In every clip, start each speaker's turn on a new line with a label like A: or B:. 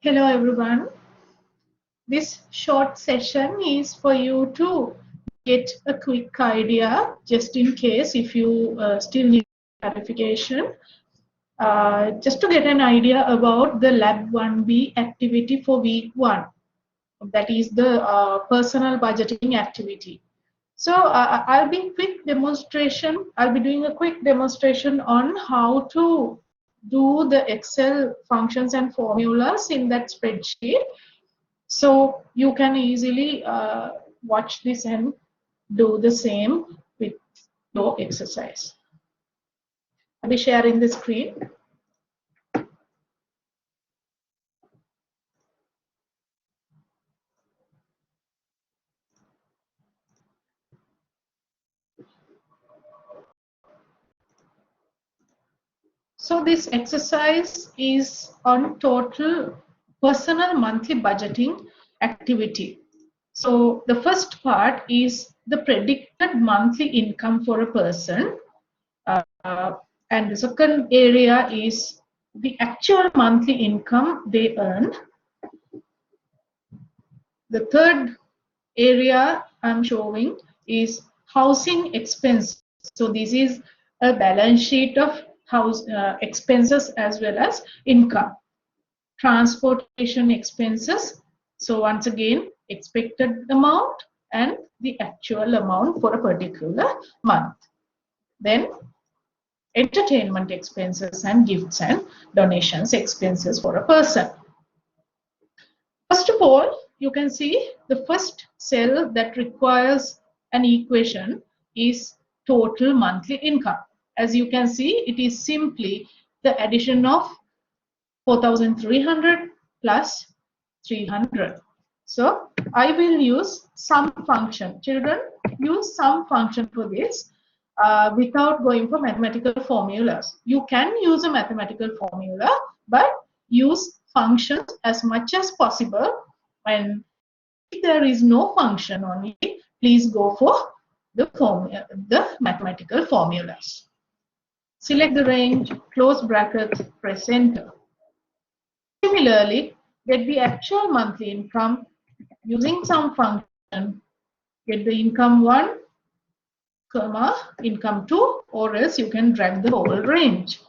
A: Hello everyone. This short session is for you to get a quick idea, just in case if you still need clarification, just to get an idea about the Lab 1B activity for week 1. That is the personal budgeting activity. So I'll be doing a quick demonstration on how to do the Excel functions and formulas in that spreadsheet. So you can easily watch this and do the same with your exercise. I'll be sharing the screen. So this exercise is on total personal monthly budgeting activity. So the first part is the predicted monthly income for a person. And the second area is the actual monthly income they earn. The third area I'm showing is housing expense. So this is a balance sheet of house expenses as well as income. Transportation expenses. So once again, expected amount and the actual amount for a particular month. Then entertainment expenses and gifts and donations expenses for a person. First of all, you can see the first cell that requires an equation is total monthly income. As you can see, it is simply the addition of 4,300 plus 300. So I will use sum function. Children, use sum function for this without going for mathematical formulas. You can use a mathematical formula, but use functions as much as possible. And if there is no function only, please go for the mathematical formulas. Select the range, close brackets, press enter. Similarly, get the actual monthly income using some function. Get the income 1, comma, income 2, or else you can drag the whole range.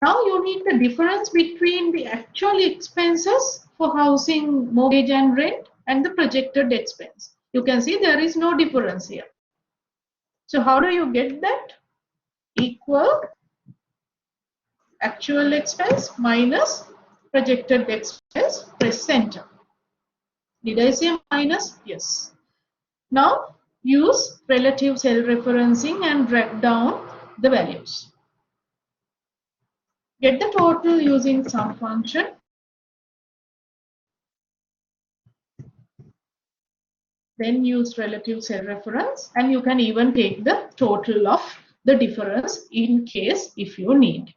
A: Now you need the difference between the actual expenses for housing, mortgage and rent and the projected expense. You can see there is no difference here. So how do you get that? Equal actual expense minus projected expense, press enter. Did I say minus? Yes. Now use relative cell referencing and drag down the values. Get the total using sum function. Then use relative cell reference, and you can even take the total of the difference in case if you need.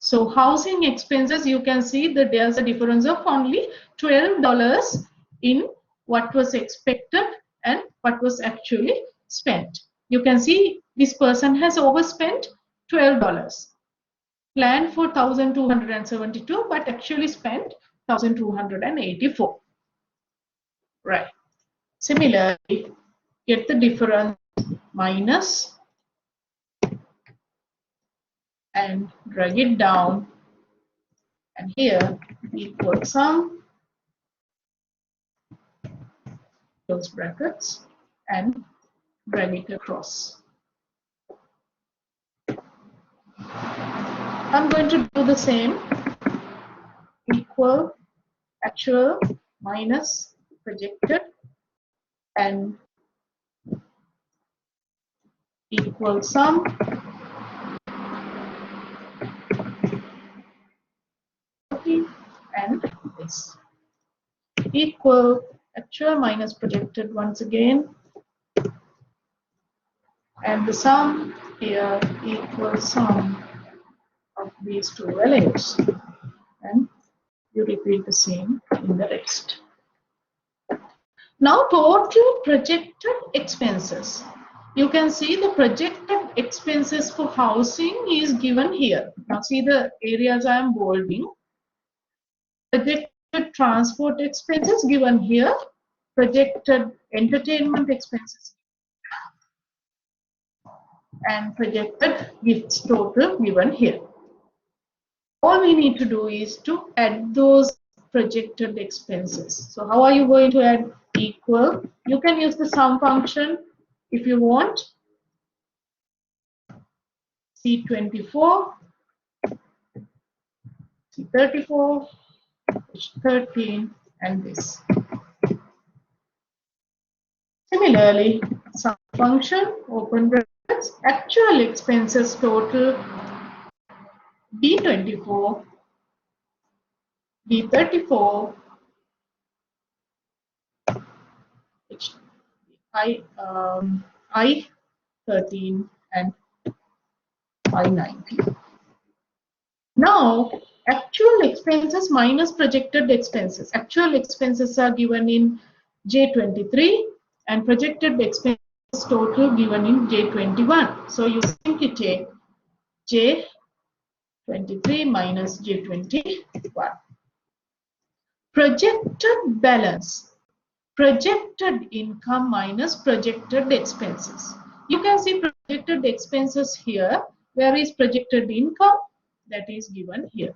A: So housing expenses, you can see that there's a difference of only $12 in what was expected and what was actually spent. You can see this person has overspent $12. Planned for 1,272, but actually spent 1,284. Right. Similarly, get the difference minus and drag it down, and here equal sum, close brackets, and drag it across. I'm going to do the same. Equal actual minus projected and equal sum, and this. Equal actual minus projected once again, and the sum here equals sum of these two values, and you repeat the same in the rest. Now total projected expenses. You can see the projected expenses for housing is given here. Now see the areas I am bolding. projected transport expenses given here, projected entertainment expenses, and projected gifts total given here. All we need to do is to add those projected expenses. So how are you going to add? Equal. You can use the sum function if you want. C24, C34, 13, and this. Similarly, sum function, open brackets, actual expenses total B24, B34, I13, and I19. Now, actual expenses minus projected expenses. Actual expenses are given in J23 and projected expenses total given in J21. So you simply take J23 minus J21. Projected balance. Projected income minus projected expenses. You can see projected expenses here. Where is projected income? That is given here.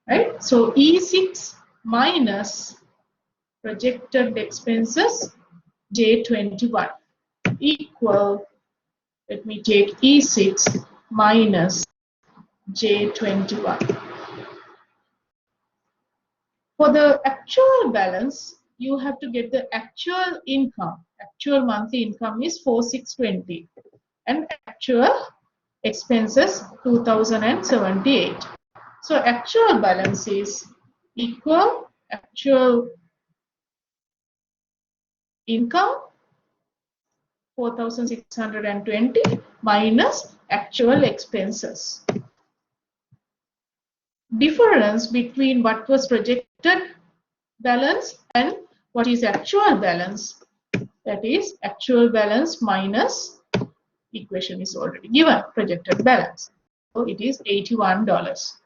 A: Right? So E6 minus projected expenses J21 equal, let me take E6 minus J21. For the actual balance, you have to get the actual income. Actual monthly income is 4620 and actual expenses 2078. So actual balance is equal actual income 4620 minus actual expenses. Difference between what was projected balance and what is actual balance, that is actual balance minus, equation is already given, projected balance. So it is $81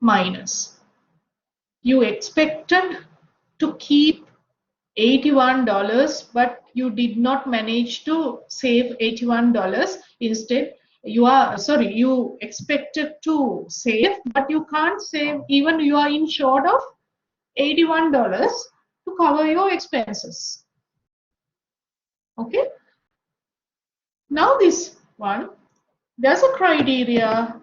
A: minus, you expected to keep $81 but you did not manage to save $81. Instead you expected to save but you can't save, even you are in short of $81 to cover your expenses. Okay, now this one, there's a criteria,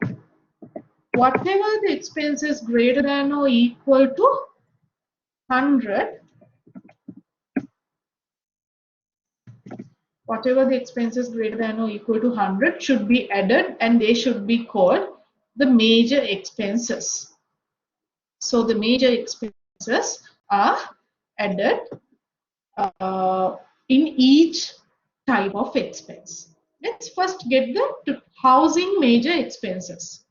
A: whatever the expenses greater than or equal to 100, whatever the expenses greater than or equal to 100 should be added and they should be called the major expenses. So the major expenses are added in each type of expense. Let's first get the housing major expenses.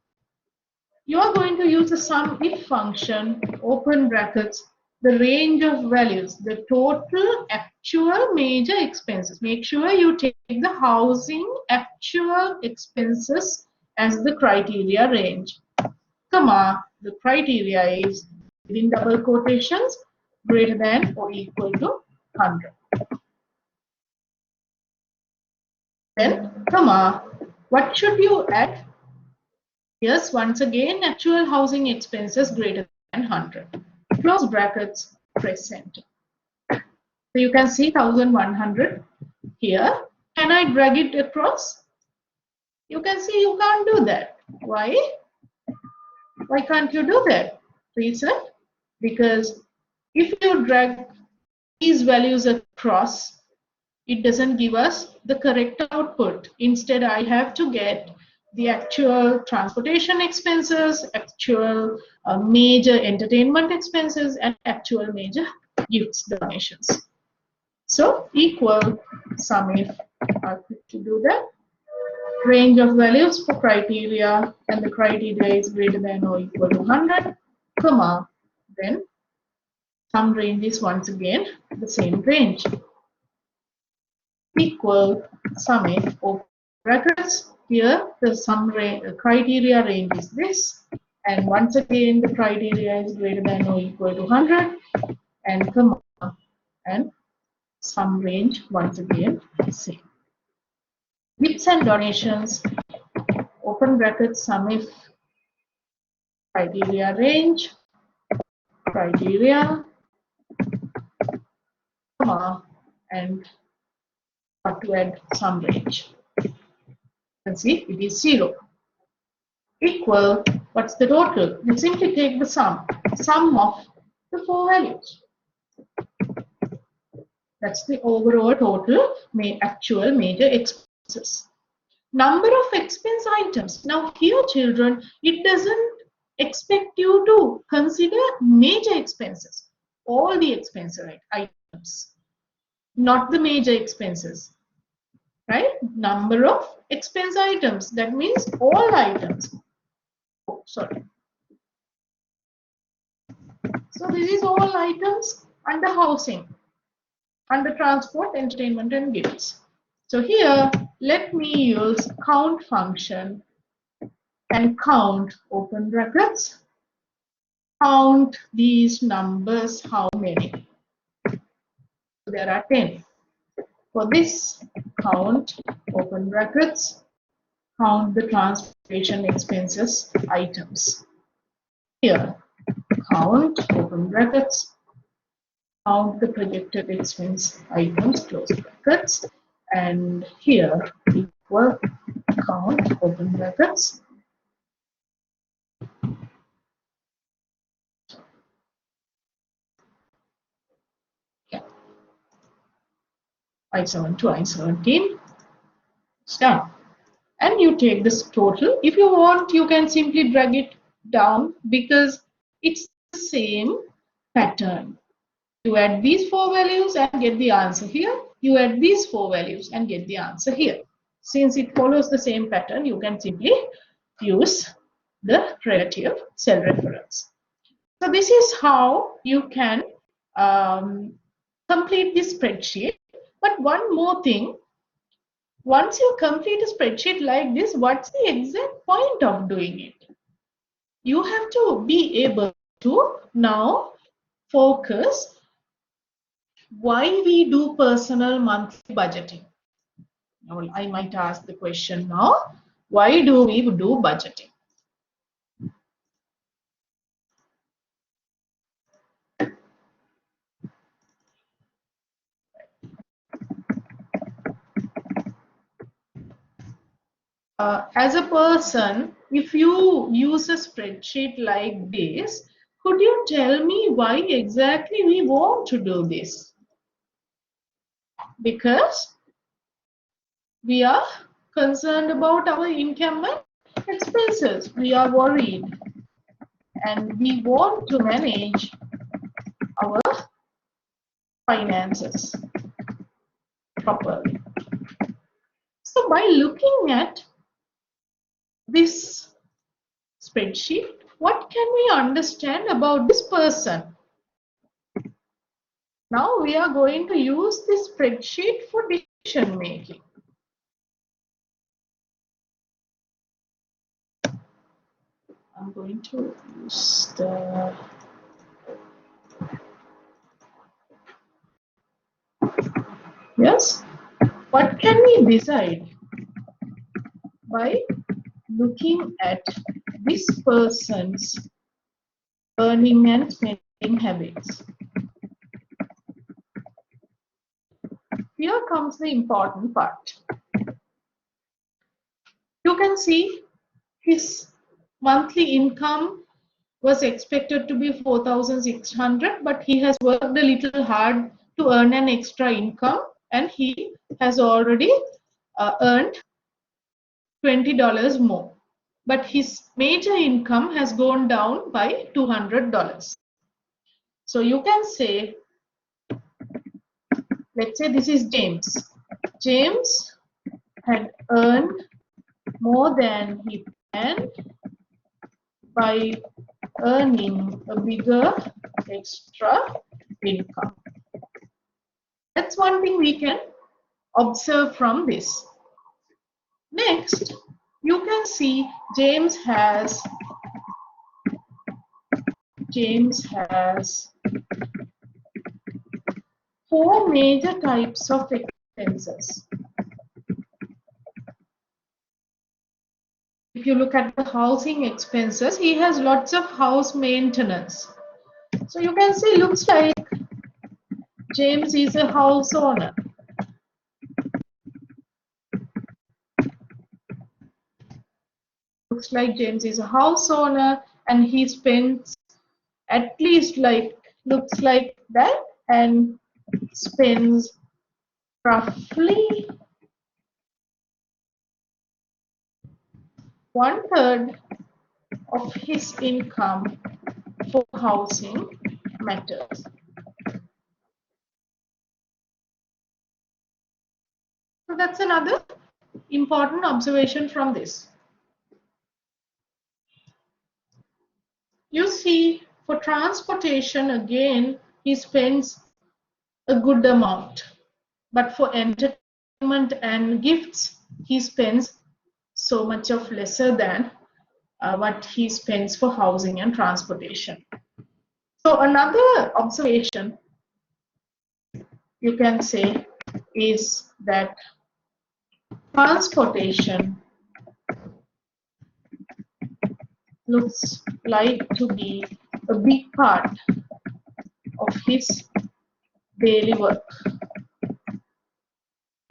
A: You are going to use the sum if function, open brackets, the range of values, the total actual major expenses. Make sure you take the housing actual expenses as the criteria range, comma, the criteria is within double quotations greater than or equal to 100. Then, comma, what should you add? Yes, once again, actual housing expenses greater than 100. Close brackets, press enter. So you can see 1100 here. Can I drag it across? You can see you can't do that. Why? Why can't you do that? Reason? Because if you drag these values across, it doesn't give us the correct output. Instead, I have to get the actual transportation expenses, actual major entertainment expenses, and actual major gifts donations. So equal sum if I click to do that. Range of values for criteria, and the criteria is greater than or equal to 100, comma, then sum range is once again the same range. Equal sum if open brackets. Here the sum criteria range is this, And once again, the criteria is greater than or equal to 100, and comma, and sum range once again same. Gifts and donations, open brackets, sum if criteria range, criteria, comma, and to add sum range. You can see it is 0. Equal, what's the total? You simply take the sum of the 4 values. That's the overall total actual major expenses. Number of expense items. Now here, children, it doesn't expect you to consider major expenses, all the expense items, not the major expenses, right? Number of expense items, that means all items. Oh, sorry. So this is all items under housing, under transport, entertainment, and gifts. So here, let me use count function and count, open brackets, count these numbers, how many? So there are 10. For this, count, open brackets, count the transportation expenses items. Here, count, open brackets, count the projected expense items, close brackets, and here equal count, open brackets, I7 to I17, it's done. And you take this total. If you want, you can simply drag it down because it's the same pattern. You add these 4 values and get the answer here. You add these 4 values and get the answer here. Since it follows the same pattern, you can simply use the relative cell reference. So this is how you can complete this spreadsheet. But one more thing, once you complete a spreadsheet like this, what's the exact point of doing it? You have to be able to now focus why we do personal monthly budgeting. Now, I might ask the question now, why do we do budgeting? As a person, if you use a spreadsheet like this, could you tell me why exactly we want to do this? Because we are concerned about our income and expenses. We are worried and we want to manage our finances properly. So by looking at this spreadsheet, what can we understand about this person? Now we are going to use this spreadsheet for decision making. I'm going to use the yes. What can we decide by looking at this person's earning and spending habits? Here comes the important part. You can see his monthly income was expected to be 4,600, but he has worked a little hard to earn an extra income, and he has already earned $20 more. But his major income has gone down by $200. So you can say, let's say this is James. James had earned more than he planned by earning a bigger extra income. That's one thing we can observe from this. Next, you can see James has James has 4 major types of expenses. If you look at the housing expenses, he has lots of house maintenance. So you can see, looks like James is a house owner. Looks like James is a house owner and he spends at least looks like that, and spends roughly 1/3 of his income for housing matters. So that's another important observation from this. You see, for transportation, again, he spends a good amount. But for entertainment and gifts, he spends so much of lesser than what he spends for housing and transportation. So another observation you can say is that transportation looks like to be a big part of his daily work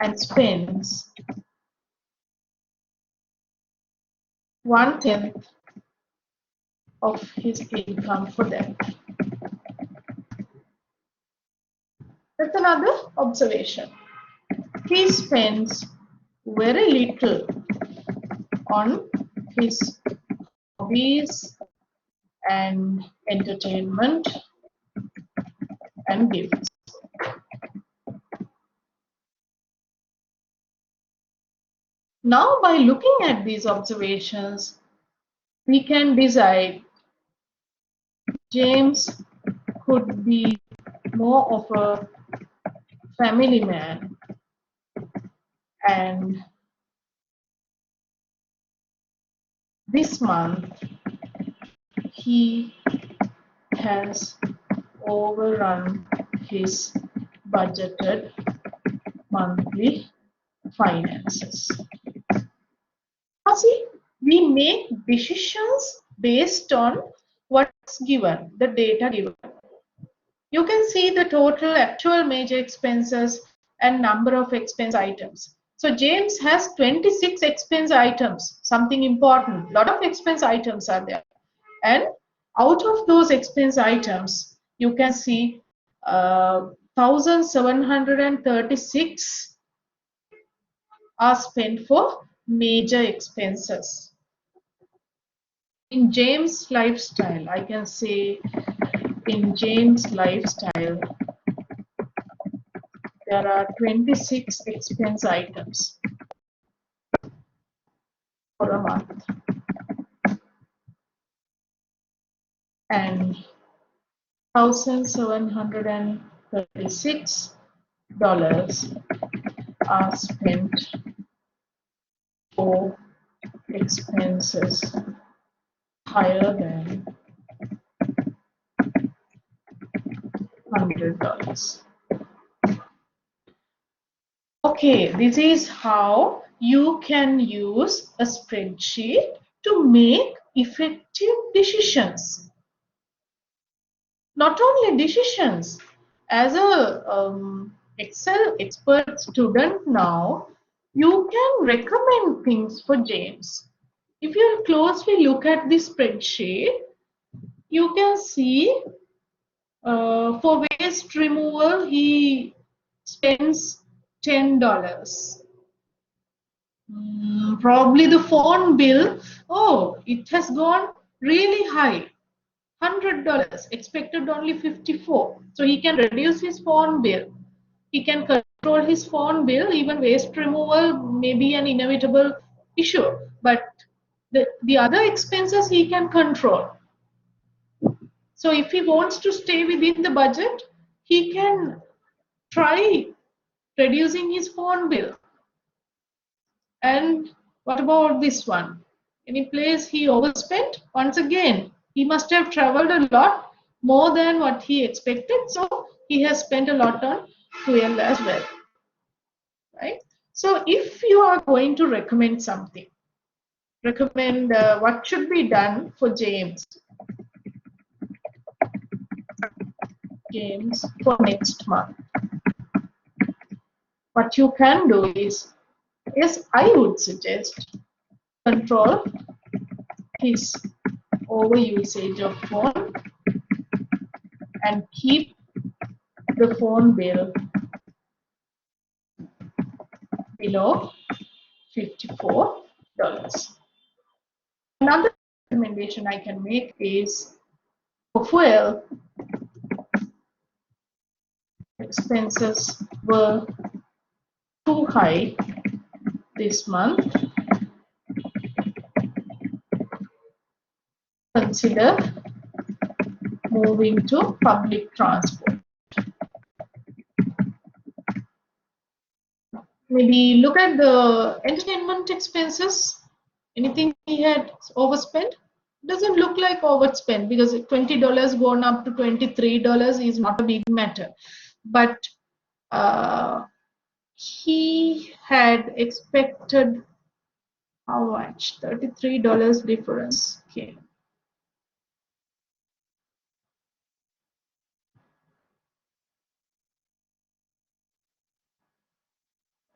A: and spends 1/10 of his income for that. That's another observation. He spends very little on his hobbies and entertainment and gifts. Now, by looking at these observations, we can decide James could be more of a family man, and this month he has overrun his budgeted monthly finances. Now see, we make decisions based on what's given, the data given. You can see the total actual major expenses and number of expense items. So James has 26 expense items, something important. A lot of expense items are there. And out of those expense items, you can see 1,736 are spent for major expenses. In James' lifestyle, I can say in James' lifestyle, there are 26 expense items for a month. And $1,736 are spent for expenses higher than $100. Okay, this is how you can use a spreadsheet to make effective decisions. Not only decisions, as a Excel expert student now, you can recommend things for James. If you closely look at this spreadsheet, you can see for waste removal, he spends $10. Probably the phone bill, oh, it has gone really high. $100, expected only 54. So he can reduce his phone bill. He can control his phone bill. Even waste removal may be an inevitable issue, but the other expenses he can control. So if he wants to stay within the budget, he can try reducing his phone bill. And what about this one? Any place he overspent? Once again, he must have traveled a lot more than what he expected. So he has spent a lot on fuel as well, right? So if you are going to recommend something, recommend what should be done for James for next month. What you can do is, yes, I would suggest control his overusage of phone and keep the phone bill below $54. Another recommendation I can make is for fuel, expenses were too high this month. Consider moving to public transport. Maybe look at the entertainment expenses. Anything he had overspent? Doesn't look like overspent because $20 gone up to $23 is not a big matter. But he had expected how much? $33 difference. Okay.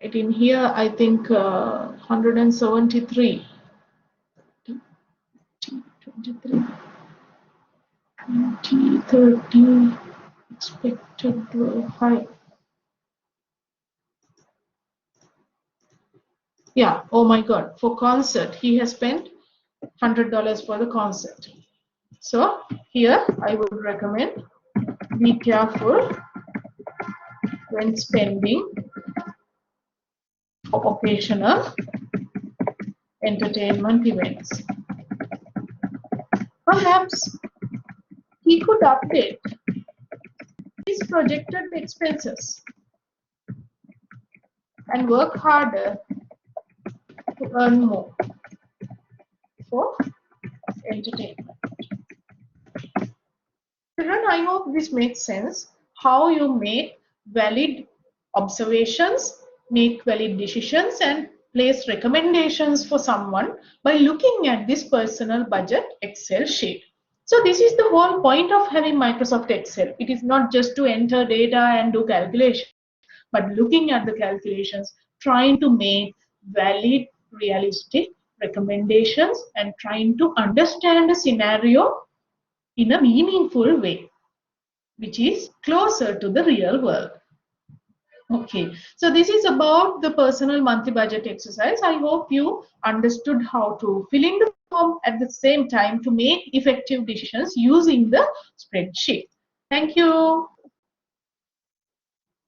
A: In here, I think 173. 23, 20, 30 expected high. Yeah, oh my God, for concert, he has spent $100 for the concert. So here I would recommend be careful when spending for occasional entertainment events. Perhaps he could update his projected expenses and work harder to earn more for entertainment. Children, I hope this makes sense. How you make valid observations, make valid decisions, and place recommendations for someone by looking at this personal budget Excel sheet. So this is the whole point of having Microsoft Excel. It is not just to enter data and do calculations, but looking at the calculations, trying to make valid, realistic recommendations and trying to understand a scenario in a meaningful way, which is closer to the real world. Okay, so this is about the personal monthly budget exercise. I hope you understood how to fill in the form at the same time to make effective decisions using the spreadsheet. Thank you.